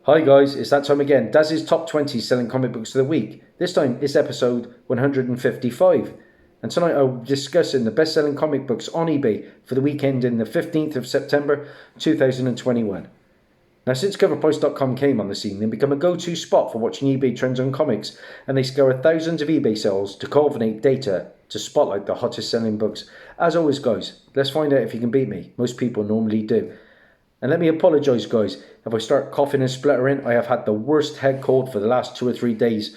Hi guys, it's that time again. Dazzie's top 20 selling comic books of the week. This time it's episode 155. And tonight I'll be discussing the best selling comic books on eBay for the weekend in the 15th of September 2021. Now, since coverprice.com came on the scene, they've become a go-to spot for watching eBay trends on comics, and they scour thousands of eBay sales to culminate data to spotlight the hottest selling books. As always guys, let's find out if you can beat me. Most people normally do. And let me apologise guys, if I start coughing and spluttering. I have had the worst head cold for the last 2 or 3 days,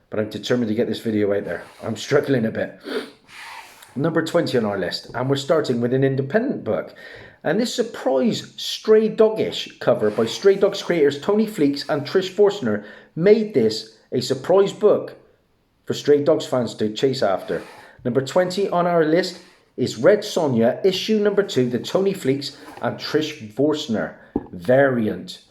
but I'm determined to get this video out there. I'm struggling a bit. Number 20 on our list, and we're starting with an independent book. And this surprise Stray Doggish cover by Stray Dogs creators Tony Fleeks and Trish Forstner made this a surprise book for Stray Dogs fans to chase after. Number 20 on our list is Red Sonja, issue number 2, the Tony Fleeks and Trish Forstner variant.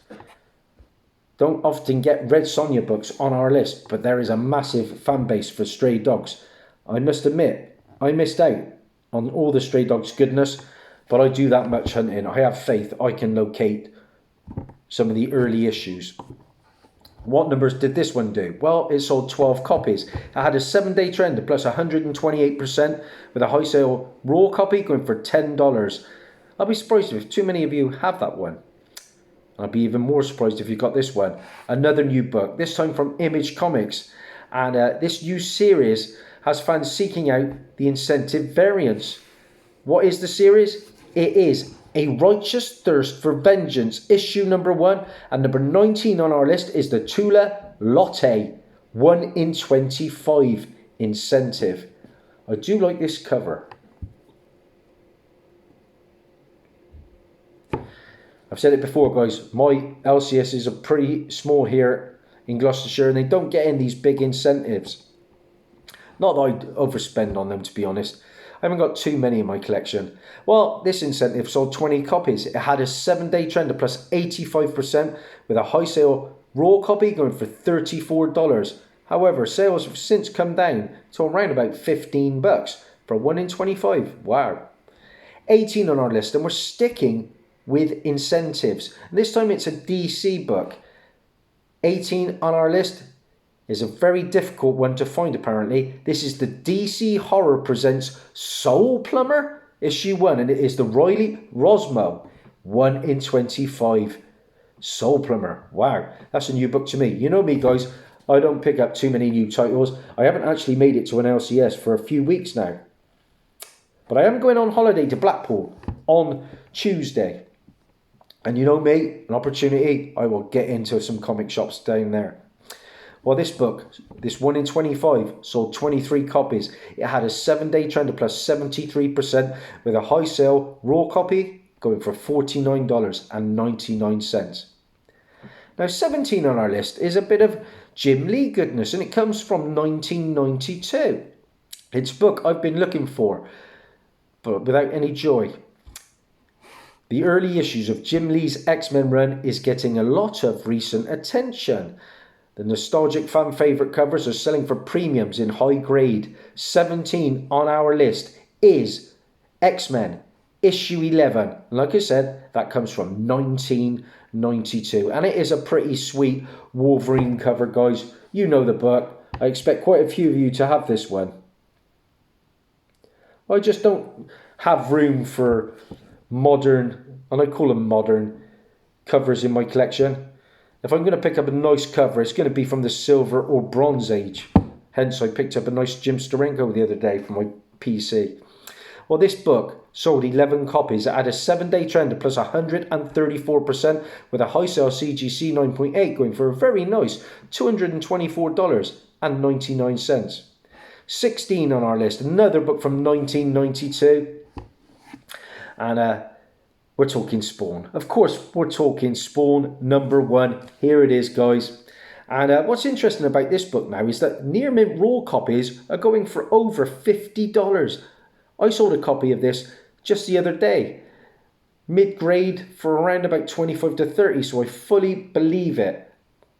Don't often get Red Sonja books on our list, but there is a massive fan base for Stray Dogs. I must admit, I missed out on all the Stray Dogs goodness, but I do that much hunting. I have faith I can locate some of the early issues. What numbers did this one do? Well, it sold 12 copies. It had a 7-day trend of plus 128% with a high sale raw copy going for $10. I'll be surprised if too many of you have that one. I'll be even more surprised if you got this one. Another new book, this time from Image Comics. And this new series has fans seeking out the incentive variants. What is the series? It is A Righteous Thirst for Vengeance, issue number 1. And number 19 on our list is the Tula Lotte 1 in 25 incentive. I do like this cover. I've said it before guys, my LCSs are pretty small here in Gloucestershire and they don't get in these big incentives. Not that I'd overspend on them, to be honest. I haven't got too many in my collection. Well, this incentive sold 20 copies. It had a 7-day trend of plus 85% with a high sale raw copy going for $34. However, sales have since come down to around about $15 for 1 in 25. Wow. 18 on our list, and we're sticking with incentives. This time it's a DC book. 18 on our list is a very difficult one to find apparently. This is the DC Horror Presents Soul Plumber, issue 1, and it is the Riley Rosmo 1 in 25. Soul Plumber. Wow, that's a new book to me. You know me guys, I don't pick up too many new titles. I haven't actually made it to an LCS for a few weeks now. But I am going on holiday to Blackpool on Tuesday. And you know me, an opportunity, I will get into some comic shops down there. Well, this book, this 1 in 25, sold 23 copies. It had a 7-day trend of plus 73% with a high sale raw copy going for $49.99. Now, 17 on our list is a bit of Jim Lee goodness, and it comes from 1992. It's a book I've been looking for, but without any joy. The early issues of Jim Lee's X-Men run is getting a lot of recent attention. The nostalgic fan favourite covers are selling for premiums in high grade. 17 on our list is X-Men issue 11. Like I said, that comes from 1992. And it is a pretty sweet Wolverine cover, guys. You know the book. I expect quite a few of you to have this one. I just don't have room for modern, and I call them modern, covers in my collection. If I'm going to pick up a nice cover, it's going to be from the Silver or Bronze Age. Hence, I picked up a nice Jim Steranko the other day for my PC. Well, this book sold 11 copies. It had a 7-day trend of plus 134% with a high sale CGC 9.8 going for a very nice $224.99. 16 on our list, another book from 1992. And we're talking Spawn. Of course, we're talking Spawn number 1. Here it is, guys. And what's interesting about this book now is that near mint raw copies are going for over $50. I sold a copy of this just the other day. Mid-grade for around about 25 to 30, so I fully believe it.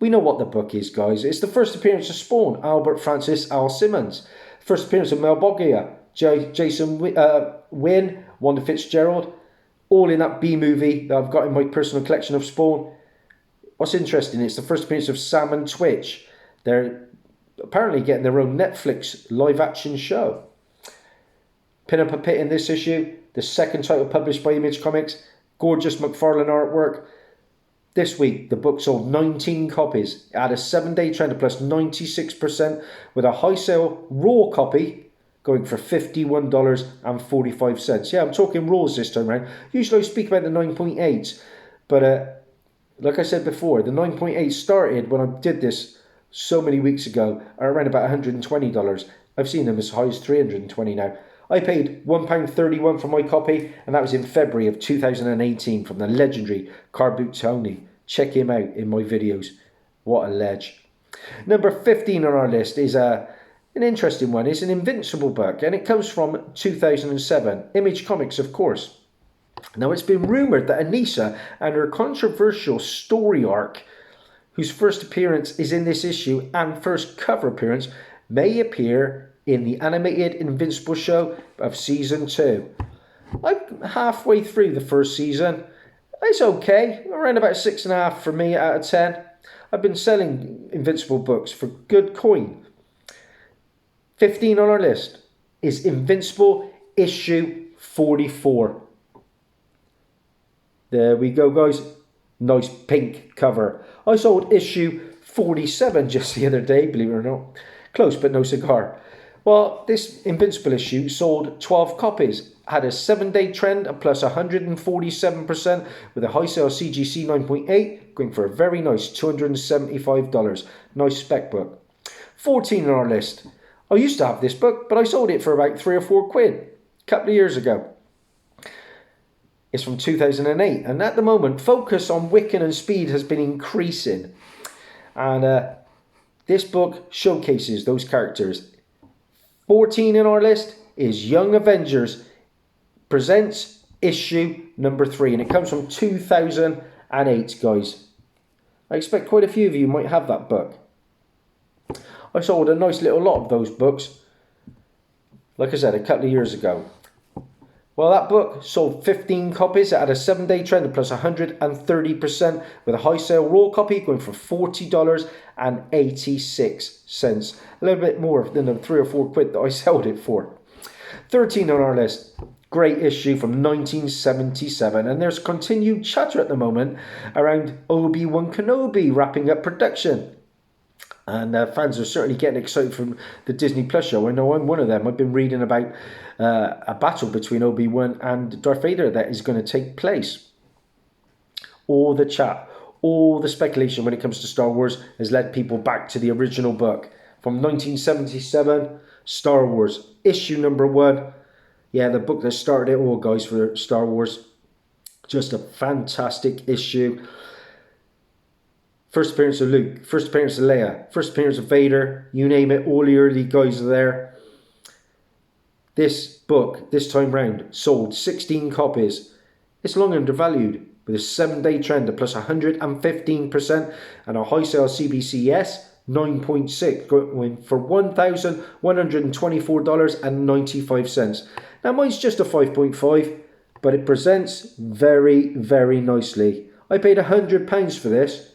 We know what the book is, guys. It's the first appearance of Spawn, Albert Francis Al Simmons. First appearance of Mel Boggia, Jason Wynn, Wanda Fitzgerald. All in that B movie that I've got in my personal collection of Spawn. what's interesting, it's the first appearance of Sam and Twitch. They're apparently getting their own Netflix live action show. Pin Up a Pit in this issue, the second title published by Image Comics, gorgeous McFarlane artwork. This week, the book sold 19 copies. It had a 7-day trend of plus 96%, with a high sale raw copy going for $51.45. Yeah, I'm talking raws this time around. Usually I speak about the 9.8s, but like I said before, the 9.8 started when I did this so many weeks ago are around about $120. I've seen them as high as $320 now. I paid £1.31 for my copy, and that was in February of 2018 from the legendary Carboot Tony. Check him out in my videos. What a ledge. Number 15 on our list is an interesting one. It's an Invincible book, and it comes from 2007. Image Comics, of course. Now, it's been rumoured that Anissa and her controversial story arc, whose first appearance is in this issue and first cover appearance, may appear in the animated Invincible show of season 2. I'm halfway through the first season. It's okay, around about 6.5 for me out of 10. I've been selling Invincible books for good coin. 15 on our list is Invincible issue 44. There we go, guys. Nice pink cover. I sold issue 47 just the other day, believe it or not. Close, but no cigar. Well, this Invincible issue sold 12 copies, had a 7-day trend of plus 147%, with a high sale CGC 9.8, going for a very nice $275. Nice spec book. 14 on our list. I used to have this book, but I sold it for about 3 or 4 quid a couple of years ago. It's from 2008, and at the moment, focus on Wiccan and Speed has been increasing. And this book showcases those characters. 14 in our list is Young Avengers presents issue number 3, and it comes from 2008, guys. I expect quite a few of you might have that book. I sold a nice little lot of those books, like I said, a couple of years ago. Well, that book sold 15 copies. It had a 7-day trend of plus 130%, with a high sale raw copy going for $40.86. A little bit more than the 3 or 4 quid that I sold it for. 13 on our list. Great issue from 1977. And there's continued chatter at the moment around Obi-Wan Kenobi wrapping up production. And fans are certainly getting excited from the Disney Plus show. I know I'm one of them. I've been reading about a battle between Obi-Wan and Darth Vader that is going to take place. All the chat, all the speculation when it comes to Star Wars has led people back to the original book. From 1977, Star Wars, issue number 1. Yeah, the book that started it all, guys, for Star Wars. Just a fantastic issue. First appearance of Luke, first appearance of Leia, first appearance of Vader, you name it, all the early guys are there. This book, this time round, sold 16 copies. It's long undervalued, with a 7-day trend of plus 115% and a high sale CBCS 9.6, going for $1,124.95. Now mine's just a 5.5, but it presents very, very nicely. I paid £100 for this.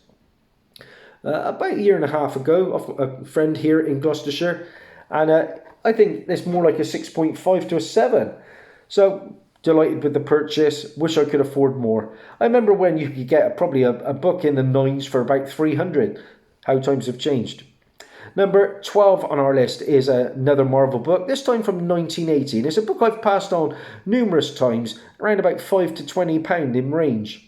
About a year and a half ago, off a friend here in Gloucestershire, and I think it's more like a 6.5 to a 7. So delighted with the purchase. Wish I could afford more. I remember when you could get probably a book in the 9s for about 300. How times have changed. Number 12 on our list is another Marvel book, this time from 1918. It's a book I've passed on numerous times, around about £5 to £20 in range.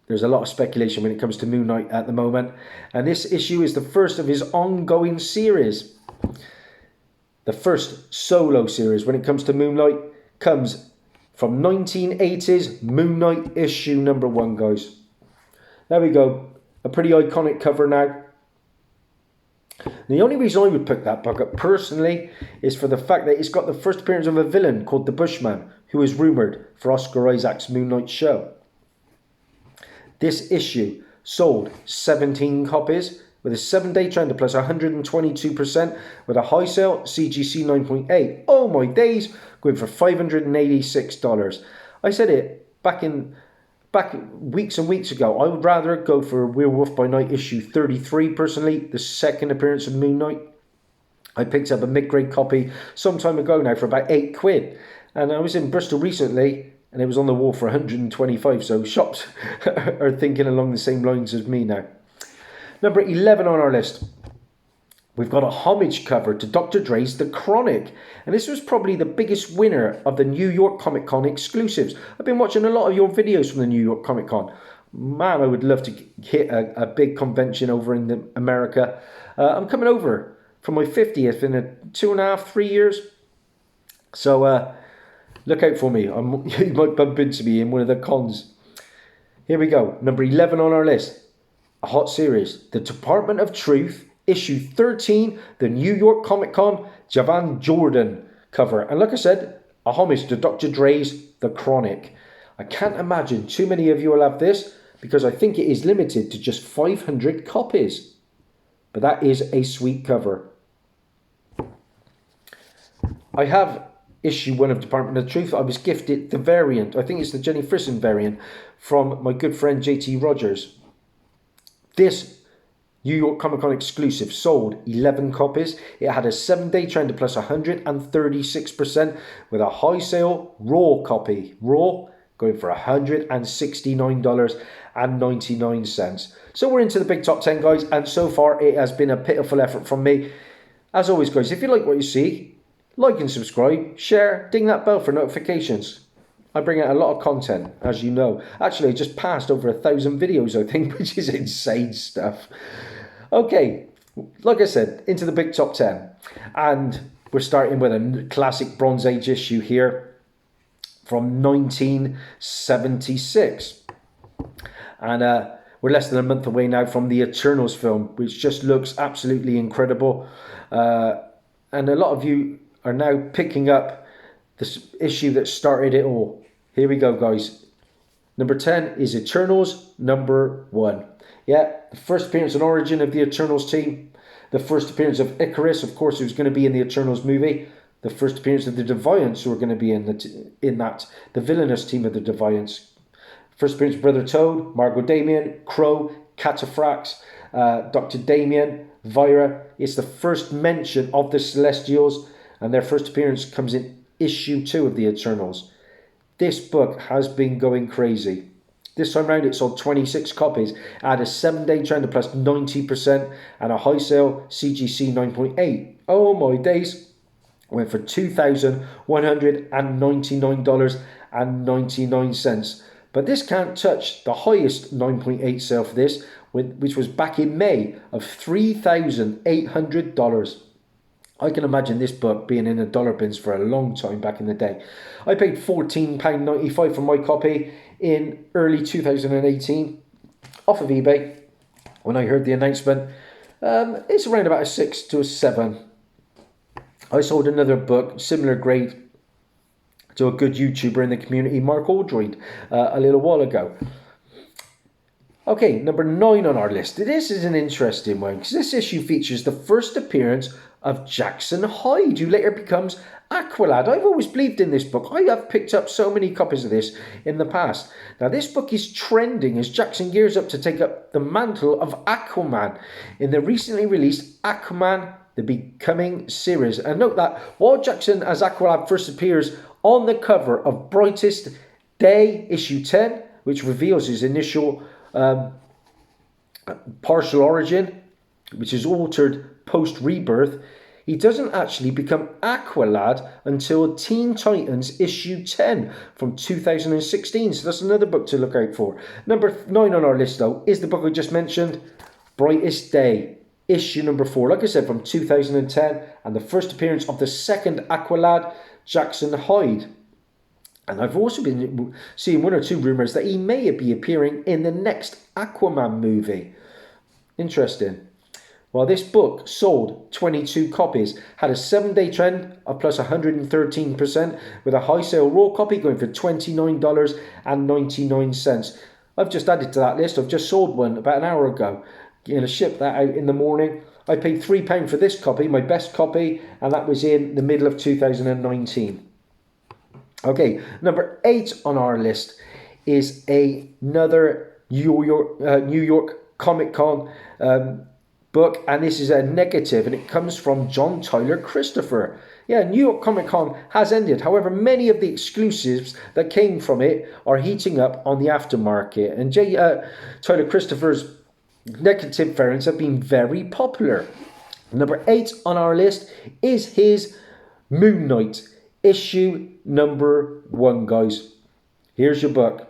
There's a lot of speculation when it comes to Moon Knight at the moment. And this issue is the first of his ongoing series. The first solo series when it comes to Moon Knight comes from 1980's Moon Knight issue number 1, guys. There we go. A pretty iconic cover now. The only reason I would pick that book up personally is for the fact that it's got the first appearance of a villain called the Bushman, who is rumoured for Oscar Isaac's Moon Knight show. This issue sold 17 copies with a 7-day trend of plus 122%, with a high sale CGC 9.8. Oh my days, going for $586. I said it back in back weeks and weeks ago, I would rather go for Werewolf by Night issue 33 personally, the second appearance of Moon Knight. I picked up a mid-grade copy some time ago now for about £8. And I was in Bristol recently and it was on the wall for 125. So shops are thinking along the same lines as me now. Number 11 on our list. We've got a homage cover to Dr. Dre's The Chronic. And this was probably the biggest winner of the New York Comic Con exclusives. I've been watching a lot of your videos from the New York Comic Con. Man, I would love to hit a big convention over in America. I'm coming over for my 50th in 2.5, 3 years. So look out for me. You might bump into me in one of the cons. Here we go. Number 11 on our list. A hot series. The Department of Truth. Issue 13, the New York Comic Con, Javan Jordan cover. And like I said, a homage to Dr. Dre's The Chronic. I can't imagine too many of you will have this because I think it is limited to just 500 copies. But that is a sweet cover. I have issue 1 of Department of Truth. I was gifted the variant. I think it's the Jenny Frison variant from my good friend JT Rogers. This New York Comic Con exclusive sold 11 copies. It had a 7-day trend of plus 136% with a high sale raw copy. Raw going for $169.99. So we're into the big top 10, guys. And so far it has been a pitiful effort from me. As always, guys, if you like what you see, like and subscribe, share, ding that bell for notifications. I bring out a lot of content, as you know. Actually, I just passed over 1,000 videos, I think, which is insane stuff. Okay, like I said, into the big top 10. And we're starting with a classic Bronze Age issue here from 1976. And we're less than a month away now from the Eternals film, which just looks absolutely incredible. And a lot of you are now picking up this issue that started it all. Here we go, guys. Number 10 is Eternals number 1. Yeah, the first appearance and origin of the Eternals team. The first appearance of Icarus, of course, who's going to be in the Eternals movie. The first appearance of the Deviants, who are going to be in that. The villainous team of the Deviants. First appearance of Brother Toad, Margot Damien, Crow, Cataphracts, Dr. Damien, Vira. It's the first mention of the Celestials, and their first appearance comes in issue 2 of the Eternals. This book has been going crazy. This time round it sold 26 copies, had a 7-day trend of plus 90% and a high sale CGC 9.8. Oh my days. Went for $2,199.99. But this can't touch the highest 9.8 sale for this, which was back in May of $3,800. I can imagine this book being in the dollar bins for a long time back in the day. I paid £14.95 for my copy in early 2018 off of eBay when I heard the announcement. It's around about a 6 to a 7. I sold another book, similar grade, to a good YouTuber in the community, Mark Aldroyd, a little while ago. Okay, number 9 on our list. This is an interesting one because this issue features the first appearance of Jackson Hyde, who later becomes Aqualad. I've always believed in this book. I have picked up so many copies of this in the past. Now, this book is trending as Jackson gears up to take up the mantle of Aquaman in the recently released Aquaman The Becoming series. And note that while Jackson as Aqualad first appears on the cover of Brightest Day, issue 10, which reveals his initial partial origin, which is altered post-rebirth, he doesn't actually become Aqualad until Teen Titans issue 10 from 2016. So that's another book to look out for. Number 9 on our list, though, is the book I just mentioned, Brightest Day, issue number 4. Like I said, from 2010, and the first appearance of the second Aqualad, Jackson Hyde. And I've also been seeing 1 or 2 rumours that he may be appearing in the next Aquaman movie. Interesting. Well, this book sold 22 copies, had a 7-day trend of plus 113%, with a high sale raw copy going for $29.99. I've just added to that list. I've just sold one about an hour ago. Going to ship that out in the morning. I paid £3 for this copy, my best copy, and that was in the middle of 2019. Okay, number 8 on our list is another New York Comic Con book, and this is a negative, and it comes from John Tyler Christopher. Yeah, New York Comic Con has ended. However, many of the exclusives that came from it are heating up on the aftermarket, and Tyler Christopher's negative variants have been very popular. Number 8 on our list is his Moon Knight, issue number 1, guys. Here's your book.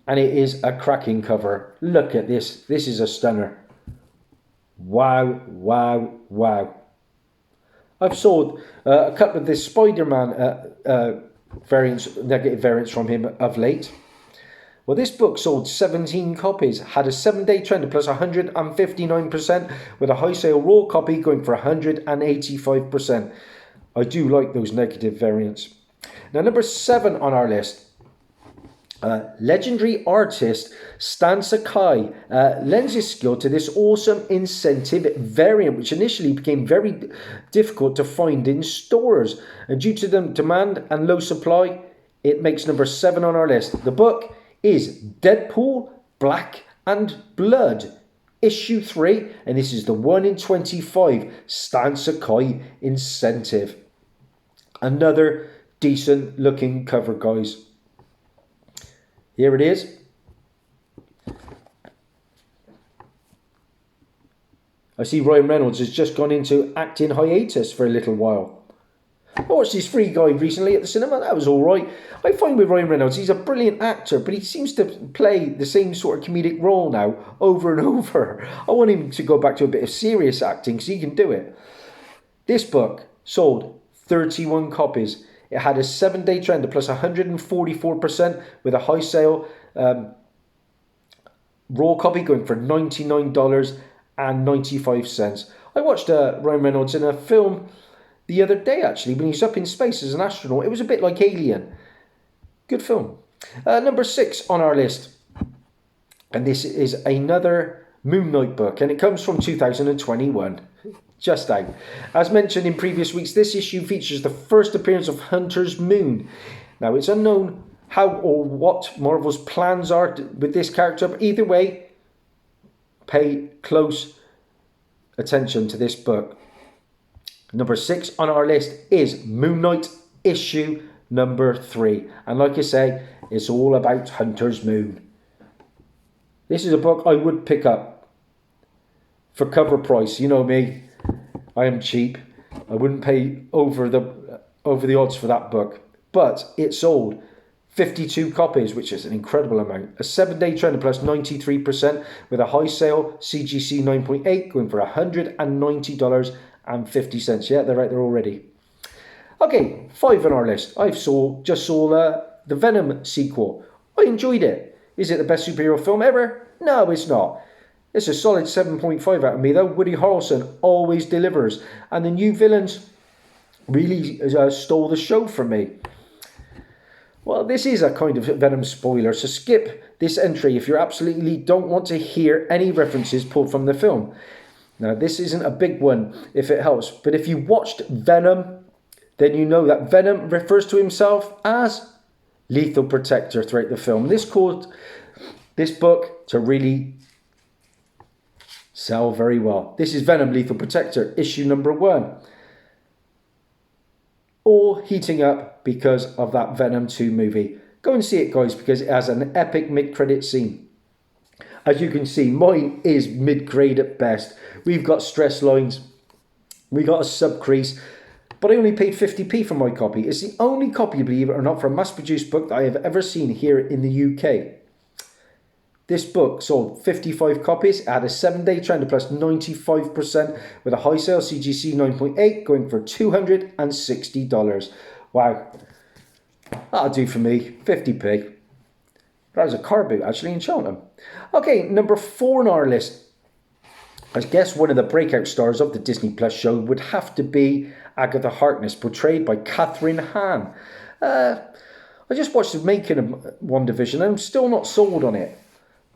And it is a cracking cover. Look at this. This is a stunner. Wow, wow, wow. I've sold a couple of the Spider-Man variants, negative variants from him of late. Well, this book sold 17 copies, had a 7-day trend of plus 159%, with a high sale raw copy going for 185%. I do like those negative variants. Now, number 7 on our list. Legendary artist Stan Sakai lends his skill to this awesome incentive variant, which initially became very difficult to find in stores. And due to the demand and low supply, it makes number 7 on our list. The book is Deadpool, Black and Blood, issue 3, and this is the 1 in 25 Stan Sakai incentive. Another decent looking cover, guys. Here it is. I see Ryan Reynolds has just gone into acting hiatus for a little while. I watched his Free Guy recently at the cinema. That was all right. I find with Ryan Reynolds, he's a brilliant actor, but he seems to play the same sort of comedic role now over and over. I want him to go back to a bit of serious acting because he can do it. This book sold 31 copies. It had a 7-day trend of plus 144%, with a high sale raw copy going for $99.95. I watched Ryan Reynolds in a film the other day, actually, when he's up in space as an astronaut. It was a bit like Alien. Good film. Number 6 on our list. And this is another Moon Knight book, and it comes from 2021. Just out. As mentioned in previous weeks, this issue features the first appearance of Hunter's Moon. Now, it's unknown how or what Marvel's plans are with this character, but either way, pay close attention to this book. Number 6 on our list is Moon Knight, issue number 3. And like I say, it's all about Hunter's Moon. This is a book I would pick up for cover price. You know me. I am cheap. I wouldn't pay over the odds for that book. But it sold 52 copies, which is an incredible amount. A 7-day trend of plus 93%, with a high sale CGC 9.8 going for $190.50. Yeah, they're right there already. Okay, 5 on our list. I just saw the Venom sequel. I enjoyed it. Is it the best superhero film ever? No, it's not. It's a solid 7.5 out of me, though. Woody Harrelson always delivers. And the new villains really stole the show from me. Well, this is a kind of Venom spoiler, so skip this entry if you absolutely don't want to hear any references pulled from the film. Now, this isn't a big one, if it helps. But if you watched Venom, then you know that Venom refers to himself as Lethal Protector throughout the film. This caused this book to really sell very well. This is Venom Lethal Protector, issue number 1. All heating up because of that Venom 2 movie. Go and see it, guys, because it has an epic mid-credit scene. As you can see, mine is mid-grade at best. We've got stress lines. We got a sub-crease. But I only paid 50p for my copy. It's the only copy, believe it or not, for a mass-produced book that I have ever seen here in the UK. This book sold 55 copies. It had a 7-day trend of plus 95%, with a high sale CGC 9.8 going for $260. Wow. That'll do for me. 50p. That was a car boot, actually, in Cheltenham. Okay, number 4 on our list. I guess one of the breakout stars of the Disney Plus show would have to be Agatha Harkness, portrayed by Catherine Hahn. I just watched the making of WandaVision, and I'm still not sold on it.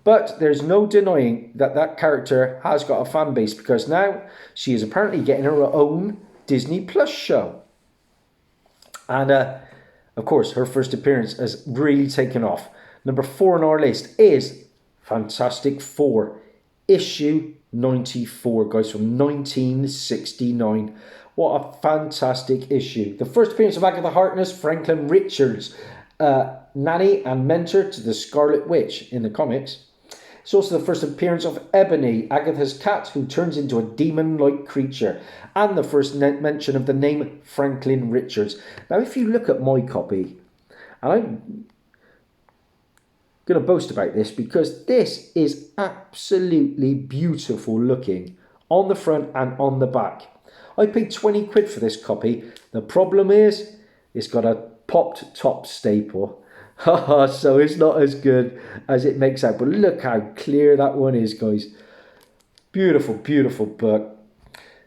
But there's no denying that that character has got a fan base, because now she is apparently getting her own Disney Plus show. And Of course, her first appearance has really taken off. Number 4 on our list is Fantastic Four, issue 94, guys, from 1969. What a fantastic issue. The first appearance of Agatha Harkness, Franklin Richards, nanny and mentor to the Scarlet Witch in the comics. It's also the first appearance of Ebony, Agatha's cat, who turns into a demon-like creature, and the first mention of the name Franklin Richards. Now, if you look at my copy, and I'm going to boast about this because this is absolutely beautiful looking on the front and on the back. I paid 20 quid for this copy. The problem is it's got a popped top staple. So it's not as good as it makes out. But look how clear that one is, guys. Beautiful, beautiful book.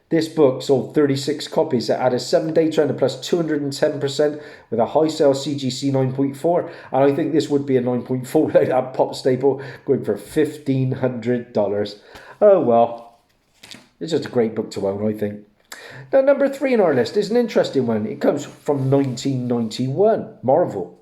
This book sold 36 copies. It had a 7-day trend of plus 210% with a high sale CGC 9.4. And I think this would be a 9.4 like that pop staple, going for $1,500. Oh well. It's just a great book to own, I think. Now, number 3 on our list is an interesting one. It comes from 1991, Marvel.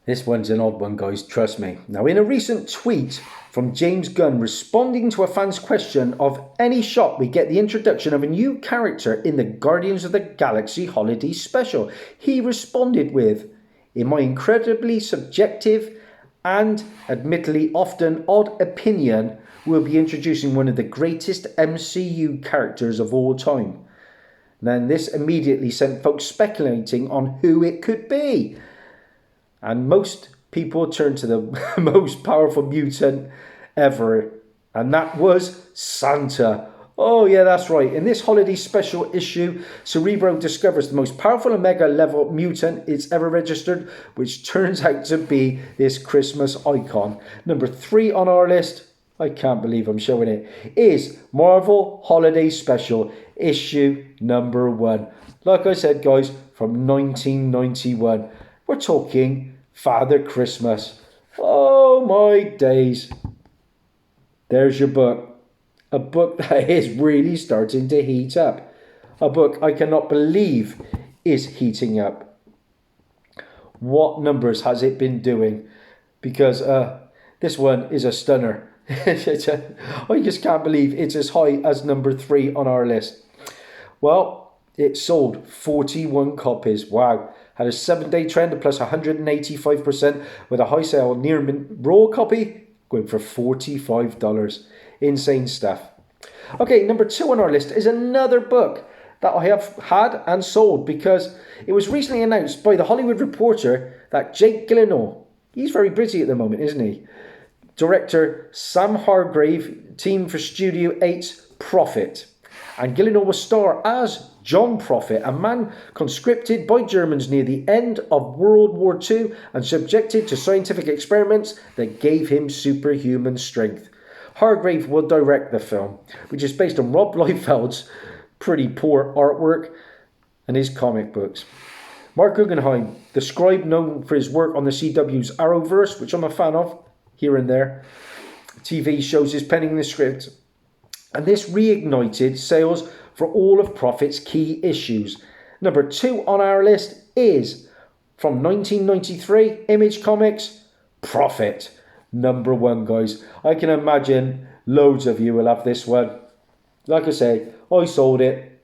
This one's an odd one, guys, trust me. Now, in a recent tweet from James Gunn responding to a fan's question of any shot, we get the introduction of a new character in the Guardians of the Galaxy Holiday Special. He responded with, in my incredibly subjective and admittedly often odd opinion, we'll be introducing one of the greatest MCU characters of all time. Then this immediately sent folks speculating on who it could be. And most people turned to the most powerful mutant ever, and that was Santa. Oh yeah, that's right. In this holiday special issue, Cerebro discovers the most powerful Omega level mutant it's ever registered, which turns out to be this Christmas icon. Number 3 on our list, I can't believe I'm showing it, is Marvel Holiday Special, issue number 1. Like I said, guys, from 1991. We're talking Father Christmas. Oh my days. There's your book. A book that is really starting to heat up. A book I cannot believe is heating up. What numbers has it been doing? Because this one is a stunner. I just can't believe it's as high as number 3 on our list. Well, it sold 41 copies. Wow. Had a 7-day trend of plus 185% with a high sale near raw copy going for $45. Insane stuff. Okay, number 2 on our list is another book that I have had and sold because it was recently announced by The Hollywood Reporter that Jake Gyllenhaal, he's very busy at the moment, isn't he? Director Sam Hargrave, team for Studio 8's Prophet. And Gyllenhaal will star as John Prophet, a man conscripted by Germans near the end of World War II and subjected to scientific experiments that gave him superhuman strength. Hargrave will direct the film, which is based on Rob Liefeld's pretty poor artwork and his comic books. Mark Guggenheim, the scribe known for his work on the CW's Arrowverse, which I'm a fan of, here and there. TV shows is penning the script. And this reignited sales for all of Prophet's key issues. Number 2 on our list is, from 1993, Image Comics, Prophet. Number 1, guys. I can imagine loads of you will have this one. Like I say, I sold it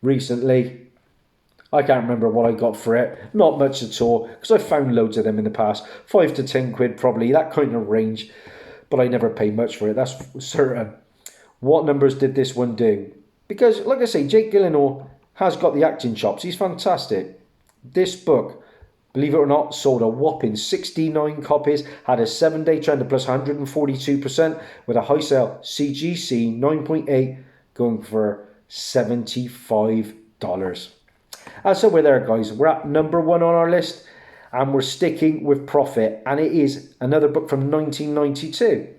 recently. I can't remember what I got for it. Not much at all, because I found loads of them in the past. 5 to 10 quid probably, that kind of range. But I never paid much for it, that's certain. What numbers did this one do? Because, like I say, Jake Gyllenhaal has got the acting chops. He's fantastic. This book, believe it or not, sold a whopping 69 copies, had a 7-day trend of plus 142%, with a high sale CGC 9.8 going for $75. And so we're there, guys. We're at number 1 on our list, and we're sticking with Prophet, and it is another book from 1992.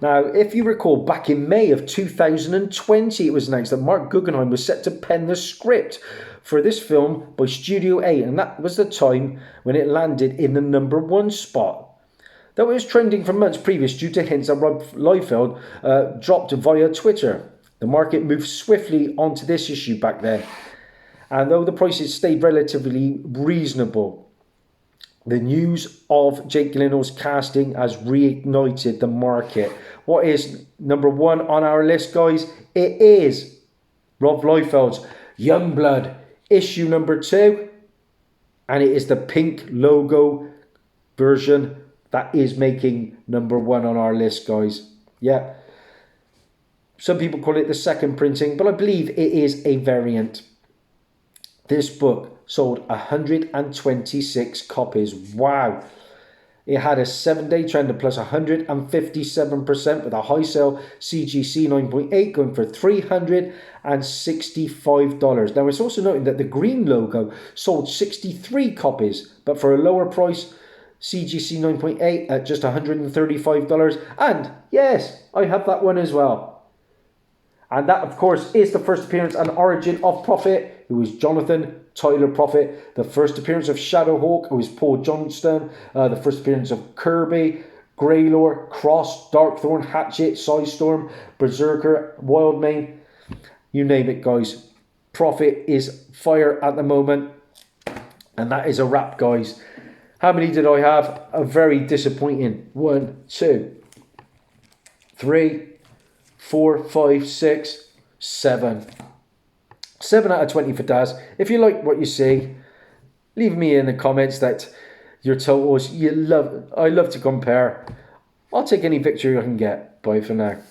Now, if you recall, back in May of 2020, it was announced that Mark Guggenheim was set to pen the script for this film by Studio 8, and that was the time when it landed in the number 1 spot. Though it was trending for months previous due to hints that Rob Liefeld dropped via Twitter. The market moved swiftly onto this issue back then. And though the prices stayed relatively reasonable, the news of Jake Gyllenhaal's casting has reignited the market. What is number one on our list, guys? It is Rob Liefeld's Youngblood, issue number 2. And it is the pink logo version that is making number 1 on our list, guys. Yeah. Some people call it the second printing, but I believe it is a variant. This book sold 126 copies. Wow. It had a 7-day trend of plus 157% with a high sale CGC 9.8 going for $365. Now it's also noting that the green logo sold 63 copies, but for a lower price, CGC 9.8 at just $135. And yes, I have that one as well. And that, of course, is the first appearance and origin of Prophet, who is Jonathan Tyler Prophet. The first appearance of Shadowhawk, who is Paul Johnston. The first appearance of Kirby, Greylor, Cross, Darkthorn, Hatchet, Psystorm, Berserker, Wildmane. You name it, guys. Prophet is fire at the moment. And that is a wrap, guys. How many did I have? A very disappointing 1, 2, 3, 4, 5, 6, 7. 7 out of 20 for Daz. If you like what you see, leave me in the comments that your totals you love. I love to compare. I'll take any victory I can get. Bye for now.